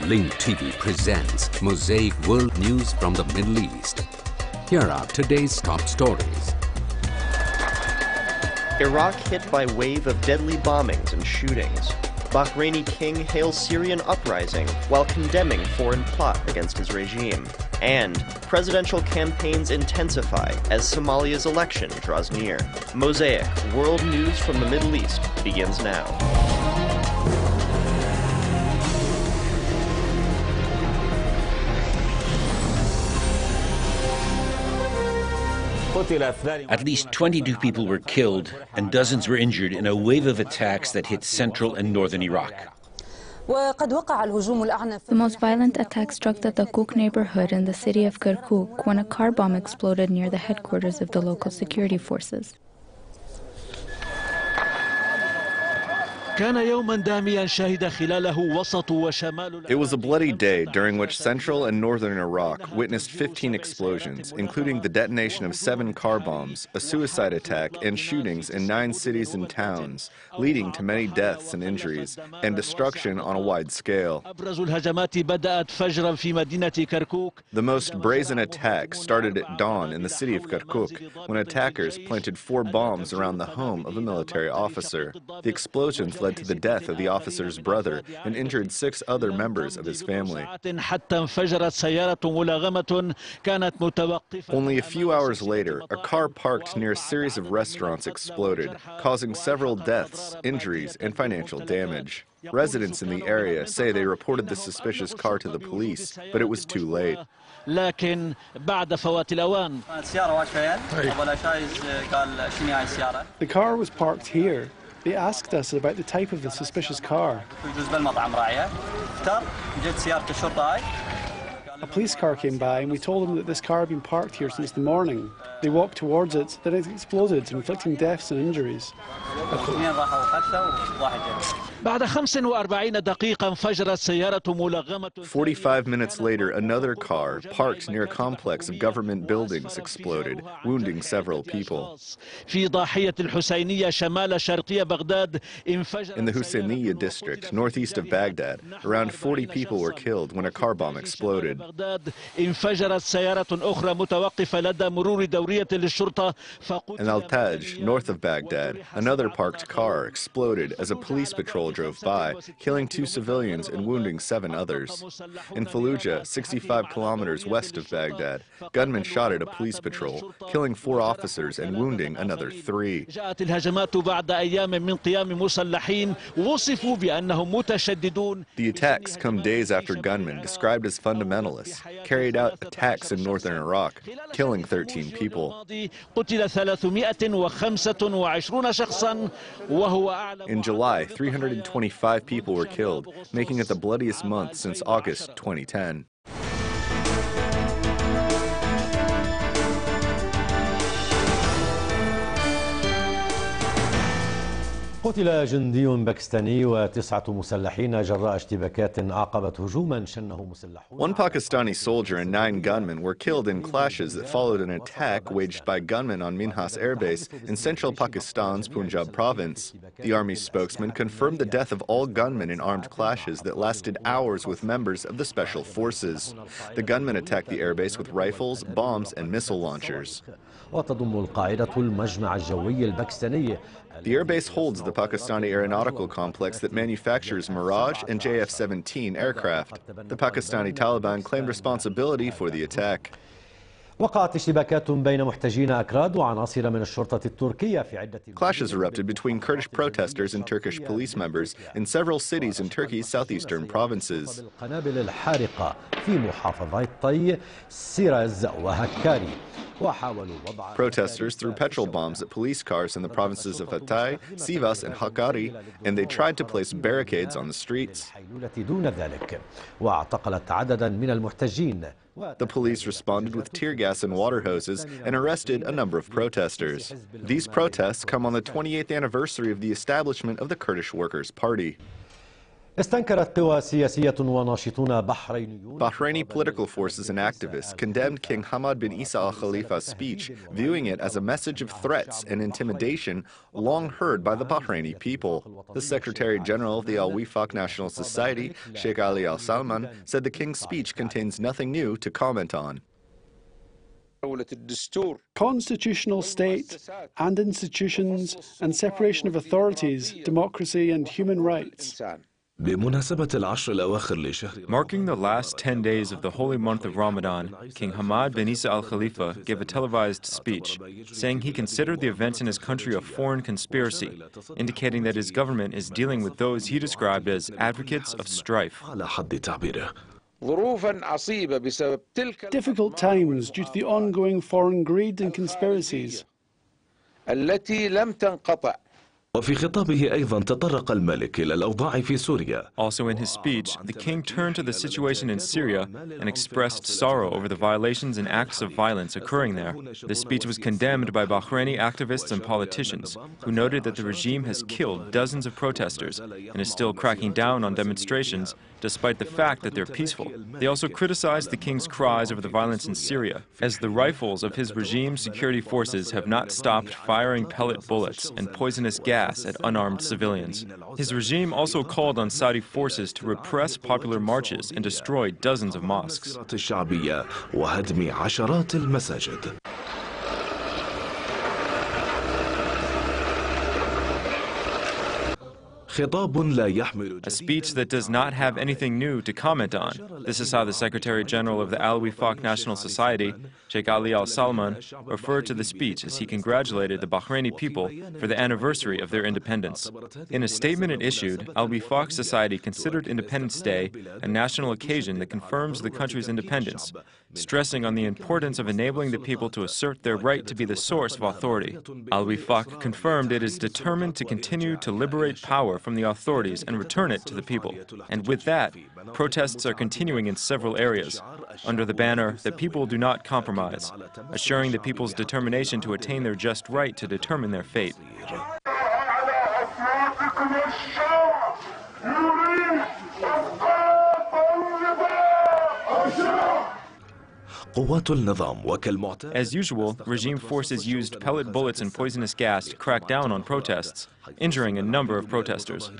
Link TV presents Mosaic World News from the Middle East. Here are today's top stories. Iraq hit by wave of deadly bombings and shootings. Bahraini king hails Syrian uprising while condemning foreign plot against his regime. And presidential campaigns intensify as Somalia's election draws near. Mosaic World News from the Middle East begins now. At least 22 people were killed and dozens were injured in a wave of attacks that hit central and northern Iraq. The most violent attack struck the Kirkuk neighborhood in the city of Kirkuk when a car bomb exploded near the headquarters of the local security forces. It was a bloody day during which central and northern Iraq witnessed 15 explosions, including the detonation of 7 car bombs, a suicide attack, and shootings in 9 cities and towns, leading to many deaths and injuries, and destruction on a wide scale. The most brazen attack started at dawn in the city of Kirkuk, when attackers planted 4 bombs around the home of a military officer. The explosions led to the death of the officer's brother and injured 6 other members of his family. Only a few hours later, a car parked near a series of restaurants exploded, causing several deaths, injuries, and financial damage. Residents in the area say they reported the suspicious car to the police, but it was too late. The car was parked here. They asked us about the type of the suspicious car. A police car came by and we told them that this car had been parked here since the morning. They walked towards it, then it exploded, inflicting deaths and injuries. 45 minutes later, another car, parked near a complex of government buildings, exploded, wounding several people. In the Husseiniya district, northeast of Baghdad, around 40 people were killed when a car bomb exploded. In Al-Taj, north of Baghdad, another parked car exploded as a police patrol drove by, killing 2 civilians and wounding 7 others. In Fallujah, 65 kilometers west of Baghdad, gunmen shot at a police patrol, killing 4 officers and wounding another 3. The attacks come days after gunmen, described as fundamentalists, carried out attacks in northern Iraq, killing 13 people. In July, 325 people were killed, making it the bloodiest month since August 2010. قتل جندي باكستاني و9 مسلحين جراء اشتباكات عقبت هجوما شنه مسلحون. 1 Pakistani soldier and 9 gunmen were killed in clashes that followed an attack waged by gunmen on Minhas Air Base in central Pakistan's Punjab province. The army spokesman confirmed the death of all gunmen in armed clashes that lasted hours with members of the special forces. The gunmen attacked the airbase with rifles, bombs, and missile launchers. وتضم القاعدة المجمع الجوي الباكستاني. The airbase holds the Pakistani aeronautical complex that manufactures Mirage and JF-17 aircraft. The Pakistani Taliban claimed responsibility for the attack. وقعت اشتباكات بين محتجين أكراد وعناصر من الشرطة التركية في عدة. Clashes erupted between Kurdish protesters and Turkish police members in several cities in Turkey's southeastern provinces. بالقنابل الحارقة في محافظتي سيراز وهكاري. Protesters threw petrol bombs at police cars in the provinces of Hatay, Sivas, and Hakkari, and they tried to place barricades on the streets. The police responded with tear gas and water hoses and arrested a number of protesters. These protests come on the 28th anniversary of the establishment of the Kurdish Workers' Party. Bahraini political forces and activists condemned King Hamad bin Isa Al Khalifa's speech, viewing it as a message of threats and intimidation long heard by the Bahraini people. The Secretary General of the Al Wifaq National Society, Sheikh Ali Al Salman, said the king's speech contains nothing new to comment on. Constitutional state and institutions and separation of authorities, democracy and human rights. Marking the last 10 days of the holy month of Ramadan, King Hamad bin Isa Al Khalifa gave a televised speech, saying he considered the events in his country a foreign conspiracy, indicating that his government is dealing with those he described as advocates of strife. Difficult times due to the ongoing foreign greed and conspiracies. Also in his speech, the king turned to the situation in Syria and expressed sorrow over the violations and acts of violence occurring there. The speech was condemned by Bahraini activists and politicians, who noted that the regime has killed dozens of protesters and is still cracking down on demonstrations, despite the fact that they're peaceful. They also criticized the king's cries over the violence in Syria, as the rifles of his regime's security forces have not stopped firing pellet bullets and poisonous gas at unarmed civilians. His regime also called on Saudi forces to repress popular marches and destroy dozens of mosques. A speech that does not have anything new to comment on. This is how the Secretary General of the Al Wifaq National Society, Sheikh Ali Al Salman, referred to the speech as he congratulated the Bahraini people for the anniversary of their independence. In a statement it issued, Al Wifaq Society considered Independence Day a national occasion that confirms the country's independence, stressing on the importance of enabling the people to assert their right to be the source of authority. Al Wifaq confirmed it is determined to continue to liberate power from the authorities and return it to the people. And with that, protests are continuing in several areas, under the banner that people do not compromise, assuring the people's determination to attain their just right to determine their fate. As usual, regime forces used pellet bullets and poisonous gas to crack down on protests, injuring a number of protesters.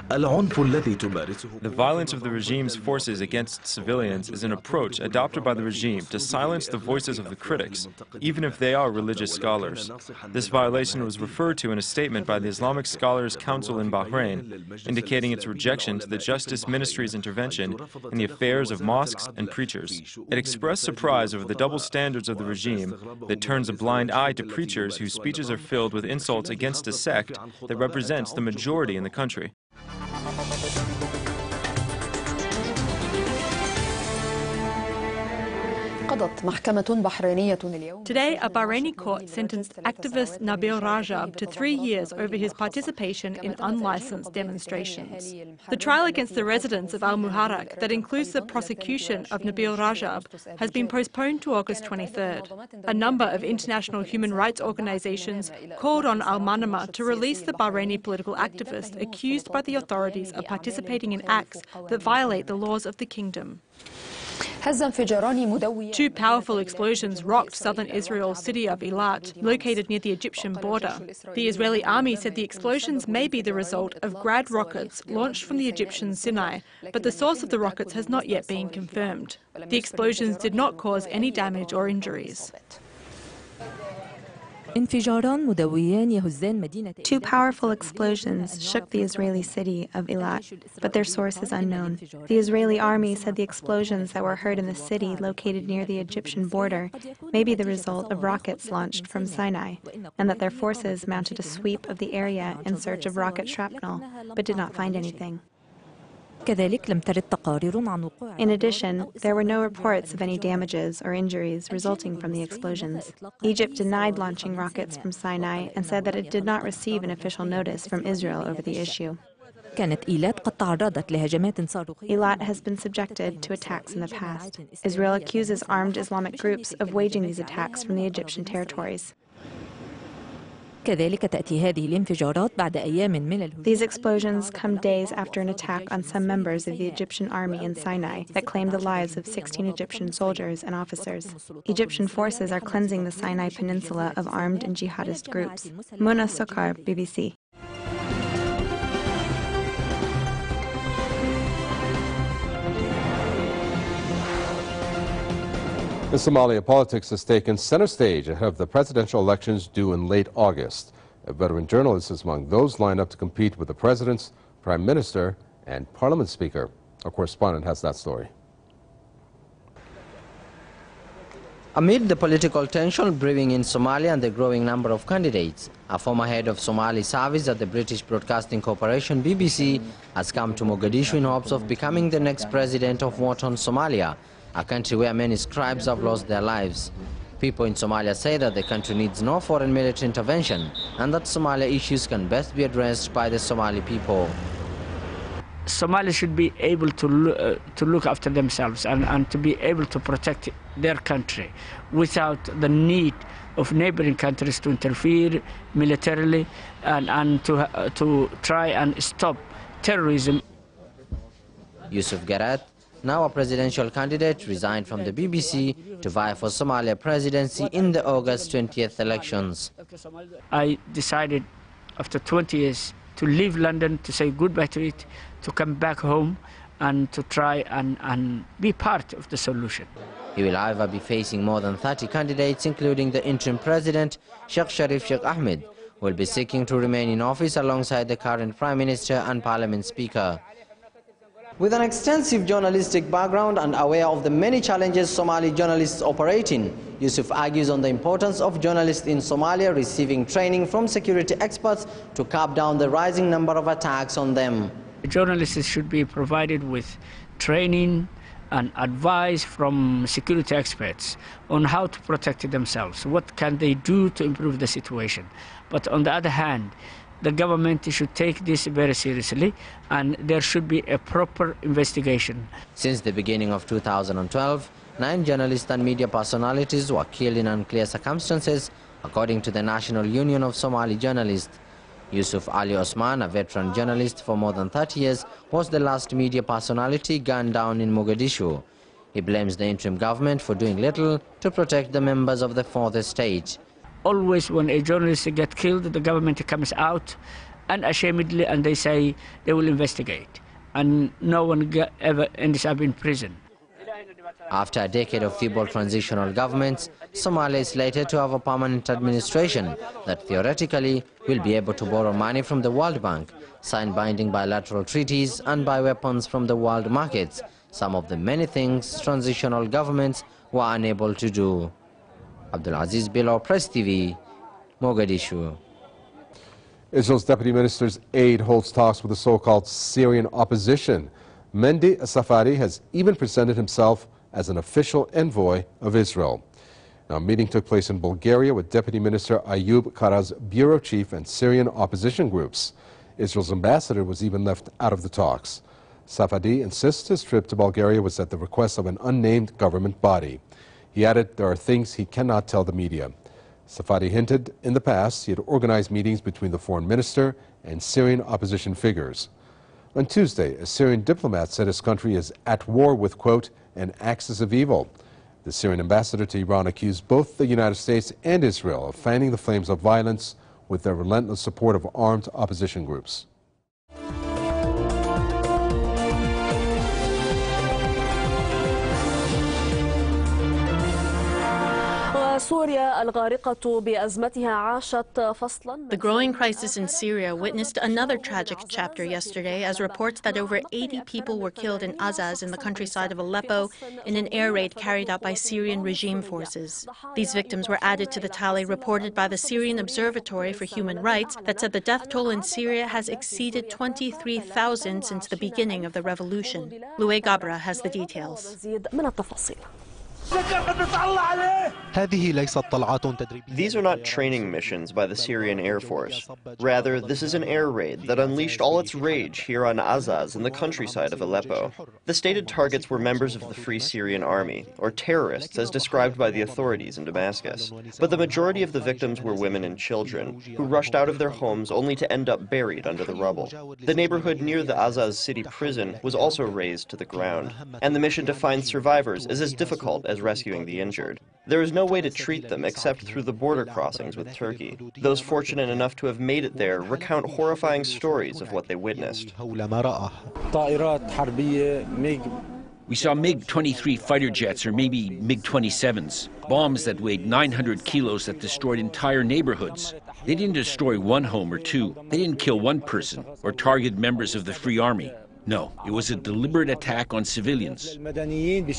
The violence of the regime's forces against civilians is an approach adopted by the regime to silence the voices of the critics, even if they are religious scholars. This violation was referred to in a statement by the Islamic Scholars Council in Bahrain, indicating its rejection to the Justice Ministry's intervention in the affairs of mosques and preachers. It expressed surprise over the double standards of the regime that turns a blind eye to preachers whose speeches are filled with insults against a sect that represents the majority in the country. Today, a Bahraini court sentenced activist Nabeel Rajab to 3 years over his participation in unlicensed demonstrations. The trial against the residents of Al Muharraq, that includes the prosecution of Nabeel Rajab, has been postponed to August 23rd. A number of international human rights organizations called on Al Manama to release the Bahraini political activist accused by the authorities of participating in acts that violate the laws of the kingdom. 2 powerful explosions rocked southern Israel's city of Eilat, located near the Egyptian border. The Israeli army said the explosions may be the result of Grad rockets launched from the Egyptian Sinai, but the source of the rockets has not yet been confirmed. The explosions did not cause any damage or injuries. 2 powerful explosions shook the Israeli city of Eilat, but their source is unknown. The Israeli army said the explosions that were heard in the city located near the Egyptian border may be the result of rockets launched from Sinai, and that their forces mounted a sweep of the area in search of rocket shrapnel, but did not find anything. In addition, there were no reports of any damages or injuries resulting from the explosions. Egypt denied launching rockets from Sinai and said that it did not receive an official notice from Israel over the issue. Eilat has been subjected to attacks in the past. Israel accuses armed Islamic groups of waging these attacks from the Egyptian territories. These explosions come days after an attack on some members of the Egyptian army in Sinai that claimed the lives of 16 Egyptian soldiers and officers. Egyptian forces are cleansing the Sinai Peninsula of armed and jihadist groups. Muna Sokar, BBC. In Somalia, politics has taken center stage ahead of the presidential elections due in late August. A veteran journalist is among those lined up to compete with the president, prime minister, and parliament speaker. Our correspondent has that story. Amid the political tension brewing in Somalia and the growing number of candidates, a former head of Somali service at the British Broadcasting Corporation BBC has come to Mogadishu in hopes of becoming the next president of war-torn Somalia, a country where many scribes have lost their lives. People in Somalia say that the country needs no foreign military intervention and that Somalia issues can best be addressed by the Somali people. Somalia should be able to look after themselves and to be able to protect their country without the need of neighboring countries to interfere militarily and to try and stop terrorism. Yusuf Garat, now a presidential candidate, resigned from the BBC to vie for Somalia presidency in the August 20th elections. I decided after 20 years to leave London, to say goodbye to it, to come back home and to try and be part of the solution. He will however be facing more than 30 candidates, including the interim president, Sheikh Sharif Sheikh Ahmed, who will be seeking to remain in office alongside the current prime minister and parliament speaker. With an extensive journalistic background and aware of the many challenges Somali journalists operate in, Yusuf argues on the importance of journalists in Somalia receiving training from security experts to curb down the rising number of attacks on them. Journalists should be provided with training and advice from security experts on how to protect themselves, what can they do to improve the situation. But on the other hand, the government should take this very seriously and there should be a proper investigation. Since the beginning of 2012, 9 journalists and media personalities were killed in unclear circumstances, according to the National Union of Somali Journalists. Yusuf Ali Osman, a veteran journalist for more than 30 years, was the last media personality gunned down in Mogadishu. He blames the interim government for doing little to protect the members of the fourth estate. Always when a journalist gets killed, the government comes out unashamedly and they say they will investigate. And no one ever ends up in prison. After a decade of feeble transitional governments, Somalia is slated to have a permanent administration that theoretically will be able to borrow money from the World Bank, sign binding bilateral treaties and buy weapons from the world markets, some of the many things transitional governments were unable to do. Abdulaziz Bilo, Press TV, Mogadishu. Israel's Deputy Minister's aide holds talks with the so-called Syrian opposition. Mehdi Safadi has even presented himself as an official envoy of Israel. Now, a meeting took place in Bulgaria with Deputy Minister Ayub Kara's bureau chief and Syrian opposition groups. Israel's ambassador was even left out of the talks. Safadi insists his trip to Bulgaria was at the request of an unnamed government body. He added there are things he cannot tell the media. Safadi hinted in the past he had organized meetings between the foreign minister and Syrian opposition figures. On Tuesday, a Syrian diplomat said his country is at war with, quote, an axis of evil. The Syrian ambassador to Iran accused both the United States and Israel of fanning the flames of violence with their relentless support of armed opposition groups. The growing crisis in Syria witnessed another tragic chapter yesterday as reports that over 80 people were killed in Azaz in the countryside of Aleppo in an air raid carried out by Syrian regime forces. These victims were added to the tally reported by the Syrian Observatory for Human Rights that said the death toll in Syria has exceeded 23,000 since the beginning of the revolution. Loué Gabra has the details. These are not training missions by the Syrian Air Force. Rather, this is an air raid that unleashed all its rage here on Azaz in the countryside of Aleppo. The stated targets were members of the Free Syrian Army, or terrorists as described by the authorities in Damascus. But the majority of the victims were women and children, who rushed out of their homes only to end up buried under the rubble. The neighborhood near the Azaz city prison was also razed to the ground, and the mission to find survivors is as difficult as rescuing the injured. There is no way to treat them except through the border crossings with Turkey. Those fortunate enough to have made it there recount horrifying stories of what they witnessed. We saw MiG-23 fighter jets, or maybe MiG-27s, bombs that weighed 900 kilos that destroyed entire neighborhoods. They didn't destroy one home or two. They didn't kill one person or target members of the Free Army. No, it was a deliberate attack on civilians. News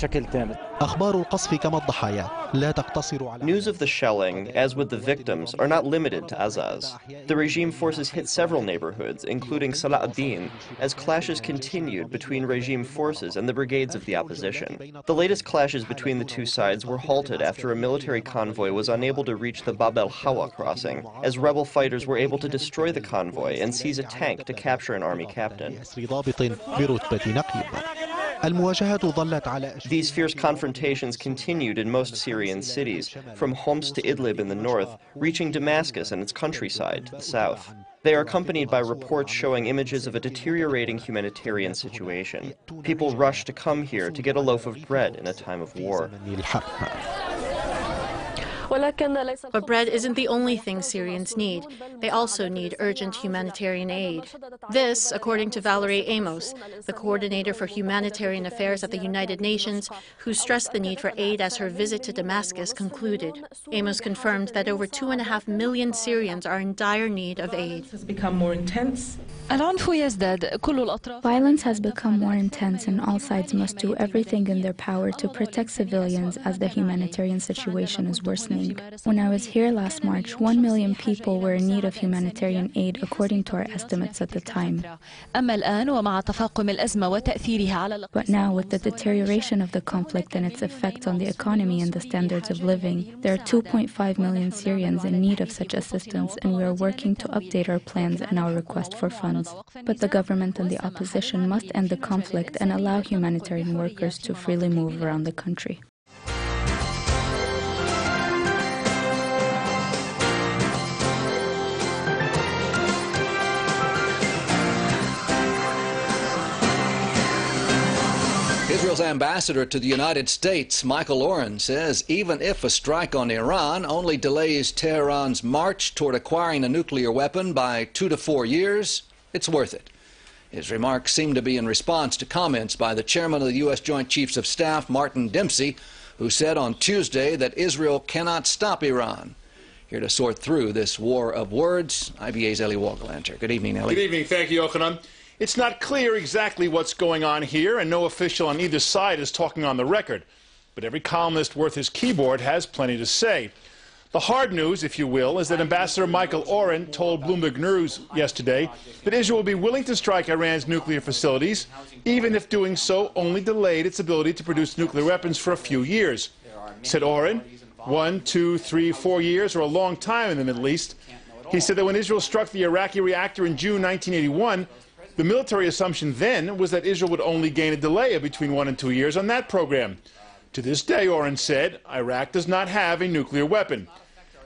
of the shelling, as with the victims, are not limited to Azaz. The regime forces hit several neighborhoods, including Salah ad-Din, as clashes continued between regime forces and the brigades of the opposition. The latest clashes between the two sides were halted after a military convoy was unable to reach the Bab el-Hawa crossing, as rebel fighters were able to destroy the convoy and seize a tank to capture an army captain. These fierce confrontations continued in most Syrian cities, from Homs to Idlib in the north, reaching Damascus and its countryside to the south. They are accompanied by reports showing images of a deteriorating humanitarian situation. People rush to come here to get a loaf of bread in a time of war. But bread isn't the only thing Syrians need. They also need urgent humanitarian aid. This, according to Valerie Amos, the coordinator for humanitarian affairs at the United Nations, who stressed the need for aid as her visit to Damascus concluded. Amos confirmed that over 2.5 million Syrians are in dire need of aid. It has become more intense. Violence has become more intense, and all sides must do everything in their power to protect civilians as the humanitarian situation is worsening. When I was here last March, 1 million people were in need of humanitarian aid according to our estimates at the time. But now, with the deterioration of the conflict and its effect on the economy and the standards of living, there are 2.5 million Syrians in need of such assistance, and we are working to update our plans and our request for funds. But the government and the opposition must end the conflict and allow humanitarian workers to freely move around the country. Israel's ambassador to the United States, Michael Oren, says even if a strike on Iran only delays Tehran's march toward acquiring a nuclear weapon by 2 to 4 years, it's worth it. His remarks seem to be in response to comments by the chairman of the U.S. Joint Chiefs of Staff, Martin Dempsey, who said on Tuesday that Israel cannot stop Iran. Here to sort through this war of words, IBA's Eli Wogelander. Good evening, Eli. Good evening. Thank you, Yochanan. It's not clear exactly what's going on here, and no official on either side is talking on the record. But every columnist worth his keyboard has plenty to say. The hard news, if you will, is that Ambassador Michael Oren told Bloomberg News yesterday that Israel will be willing to strike Iran's nuclear facilities, even if doing so only delayed its ability to produce nuclear weapons for a few years. Said Oren, 1, 2, 3, 4 years, or a long time in the Middle East. He said that when Israel struck the Iraqi reactor in June 1981, the military assumption then was that Israel would only gain a delay of between 1 and 2 years on that program. To this day, Oren said, Iraq does not have a nuclear weapon.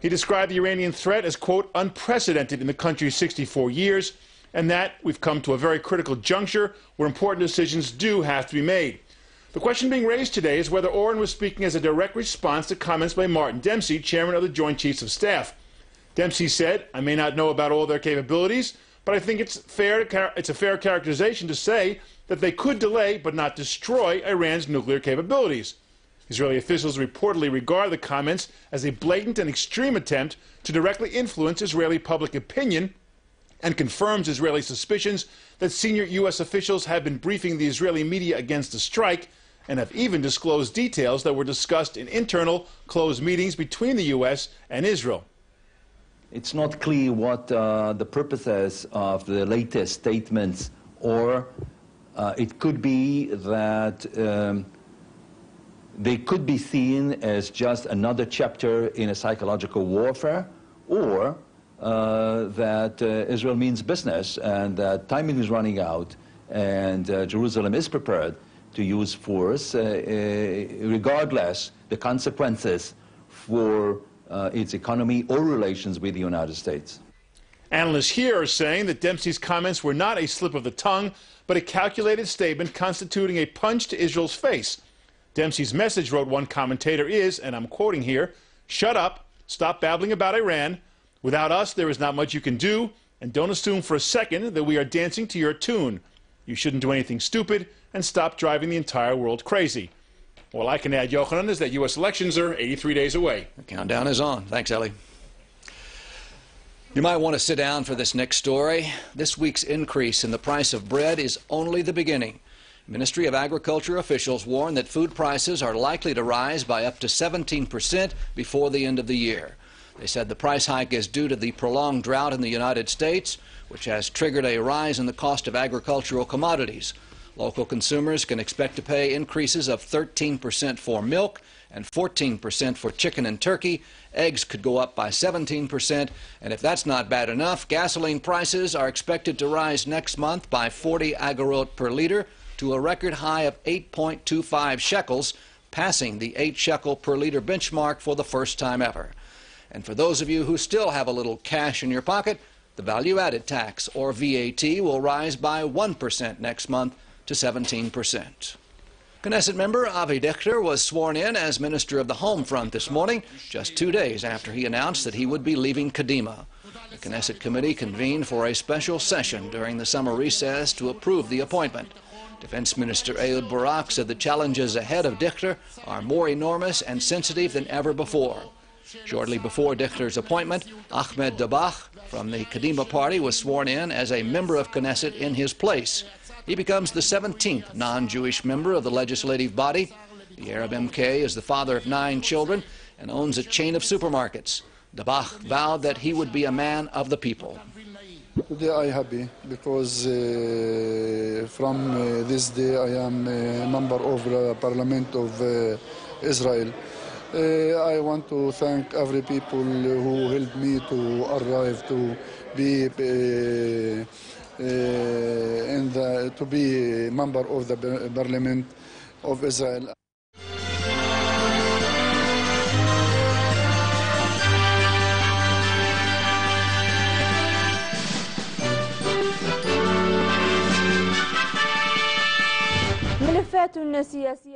He described the Iranian threat as, quote, unprecedented in the country's 64 years, and that we've come to a very critical juncture where important decisions do have to be made. The question being raised today is whether Oren was speaking as a direct response to comments by Martin Dempsey, chairman of the Joint Chiefs of Staff. Dempsey said, I may not know about all their capabilities, but I think it's a fair characterization to say that they could delay but not destroy Iran's nuclear capabilities. Israeli officials reportedly regard the comments as a blatant and extreme attempt to directly influence Israeli public opinion and confirms Israeli suspicions that senior U.S. officials have been briefing the Israeli media against the strike and have even disclosed details that were discussed in internal closed meetings between the U.S. and Israel. It's not clear what the purposes of the latest statements, or it could be that they could be seen as just another chapter in a psychological warfare, or that Israel means business and that timing is running out and Jerusalem is prepared to use force regardless the consequences for its economy or relations with the United States. Analysts here are saying that Dempsey's comments were not a slip of the tongue, but a calculated statement constituting a punch to Israel's face. Dempsey's message, wrote one commentator, is, and I'm quoting here, "Shut up, stop babbling about Iran. Without us, there is not much you can do, and don't assume for a second that we are dancing to your tune. You shouldn't do anything stupid, and stop driving the entire world crazy." All I can add, Yochanan, is that U.S. elections are 83 days away. The countdown is on. Thanks, Ellie. You might want to sit down for this next story. This week's increase in the price of bread is only the beginning. Ministry of Agriculture officials warn that food prices are likely to rise by up to 17% before the end of the year. They said the price hike is due to the prolonged drought in the United States, which has triggered a rise in the cost of agricultural commodities. Local consumers can expect to pay increases of 13% for milk and 14% for chicken and turkey. Eggs could go up by 17%, and if that's not bad enough, gasoline prices are expected to rise next month by 40 agarot per liter to a record high of 8.25 shekels, passing the 8 shekel per liter benchmark for the first time ever. And for those of you who still have a little cash in your pocket, the value-added tax, or VAT, will rise by 1% next month to 17%. Knesset member Avi Dichter was sworn in as Minister of the Home Front this morning, just 2 days after he announced that he would be leaving Kadima. The Knesset committee convened for a special session during the summer recess to approve the appointment. Defense Minister Ehud Barak said the challenges ahead of Dichter are more enormous and sensitive than ever before. Shortly before Dichter's appointment, Ahmed Dabach from the Kadima party was sworn in as a member of Knesset in his place. He becomes the 17th non-Jewish member of the legislative body. The Arab MK is the father of 9 children and owns a chain of supermarkets. Dabach vowed that he would be a man of the people. Today I am happy because from this day I am a member of the Parliament of Israel. I want to thank every people who helped me to arrive to be to be a member of the Parliament of Israel.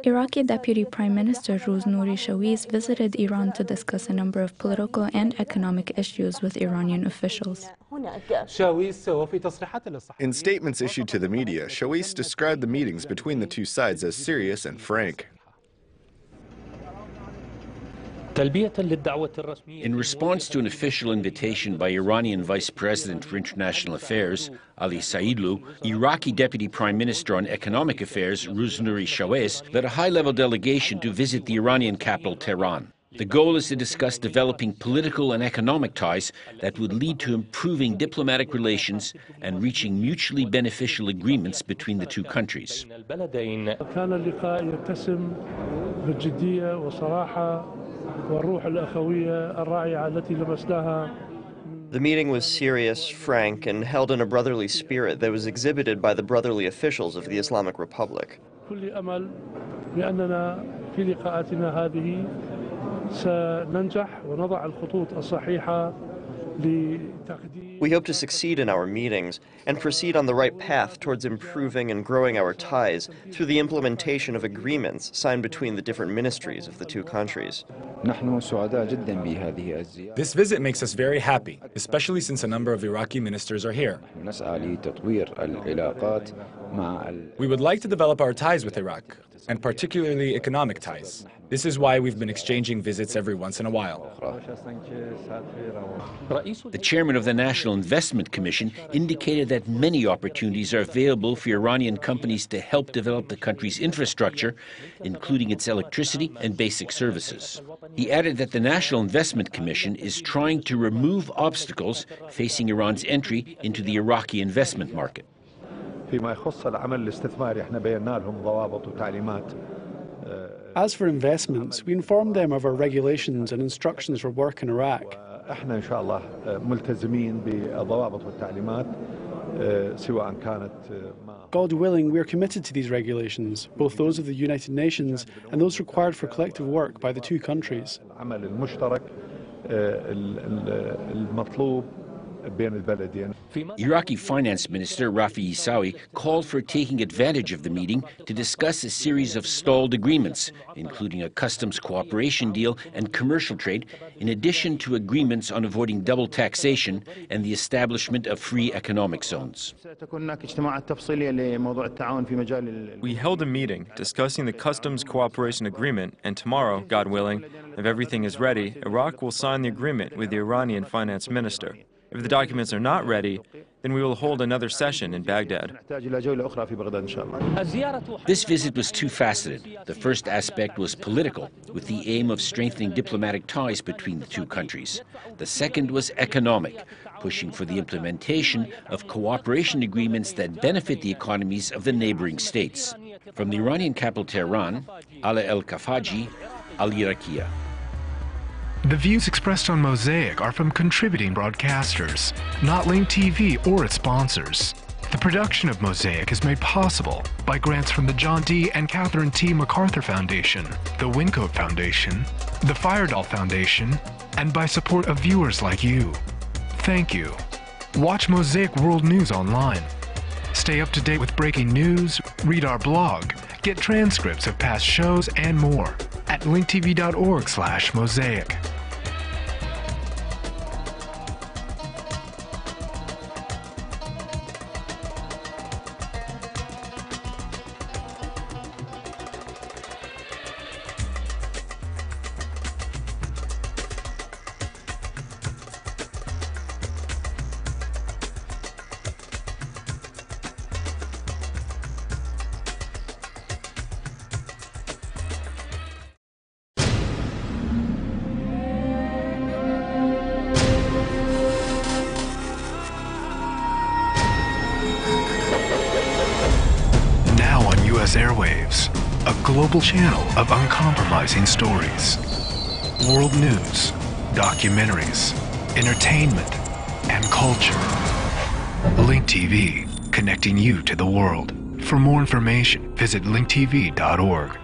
Iraqi Deputy Prime Minister Nouri Shawiz visited Iran to discuss a number of political and economic issues with Iranian officials. In statements issued to the media, Shawiz described the meetings between the two sides as serious and frank. In response to an official invitation by Iranian Vice President for International Affairs, Ali Saidlu, Iraqi Deputy Prime Minister on Economic Affairs, Nouri Shawiz, led a high-level delegation to visit the Iranian capital, Tehran. The goal is to discuss developing political and economic ties that would lead to improving diplomatic relations and reaching mutually beneficial agreements between the two countries. The meeting was serious, frank, and held in a brotherly spirit that was exhibited by the brotherly officials of the Islamic Republic. We hope to succeed in our meetings and proceed on the right path towards improving and growing our ties through the implementation of agreements signed between the different ministries of the two countries. This visit makes us very happy, especially since a number of Iraqi ministers are here. We would like to develop our ties with Iraq, and particularly economic ties. This is why we've been exchanging visits every once in a while. The chairman of the National Investment Commission indicated that many opportunities are available for Iranian companies to help develop the country's infrastructure, including its electricity and basic services. He added that the National Investment Commission is trying to remove obstacles facing Iran's entry into the Iraqi investment market. As for investments, we informed them of our regulations and instructions for work in Iraq. احنا ان شاء الله ملتزمين بالضوابط والتعليمات سواء كانت God willing, we are committed to these regulations, both those of the United Nations and those required for collective work by the two countries. العمل المشترك المطلوب بين البلدين. Iraqi Finance Minister Rafi Isawi called for taking advantage of the meeting to discuss a series of stalled agreements, including a customs cooperation deal and commercial trade, in addition to agreements on avoiding double taxation and the establishment of free economic zones. We held a meeting discussing the customs cooperation agreement, and tomorrow, God willing, if everything is ready, Iraq will sign the agreement with the Iranian finance minister. If the documents are not ready, then we will hold another session in Baghdad. This visit was two-faceted. The first aspect was political, with the aim of strengthening diplomatic ties between the two countries. The second was economic, pushing for the implementation of cooperation agreements that benefit the economies of the neighboring states. From the Iranian capital Tehran, Ala El-Kafaji, Al-Iraqiya. The views expressed on Mosaic are from contributing broadcasters, not Link TV or its sponsors. The production of Mosaic is made possible by grants from the John D. and Catherine T. MacArthur Foundation, the Wincoat Foundation, the Firedoll Foundation, and by support of viewers like you. Thank you. Watch Mosaic World News online. Stay up to date with breaking news, read our blog, get transcripts of past shows, and more at linktv.org/mosaic. Airwaves, a global channel of uncompromising stories, world news, documentaries, entertainment, and culture. Link TV, connecting you to the world. For more information, visit linktv.org.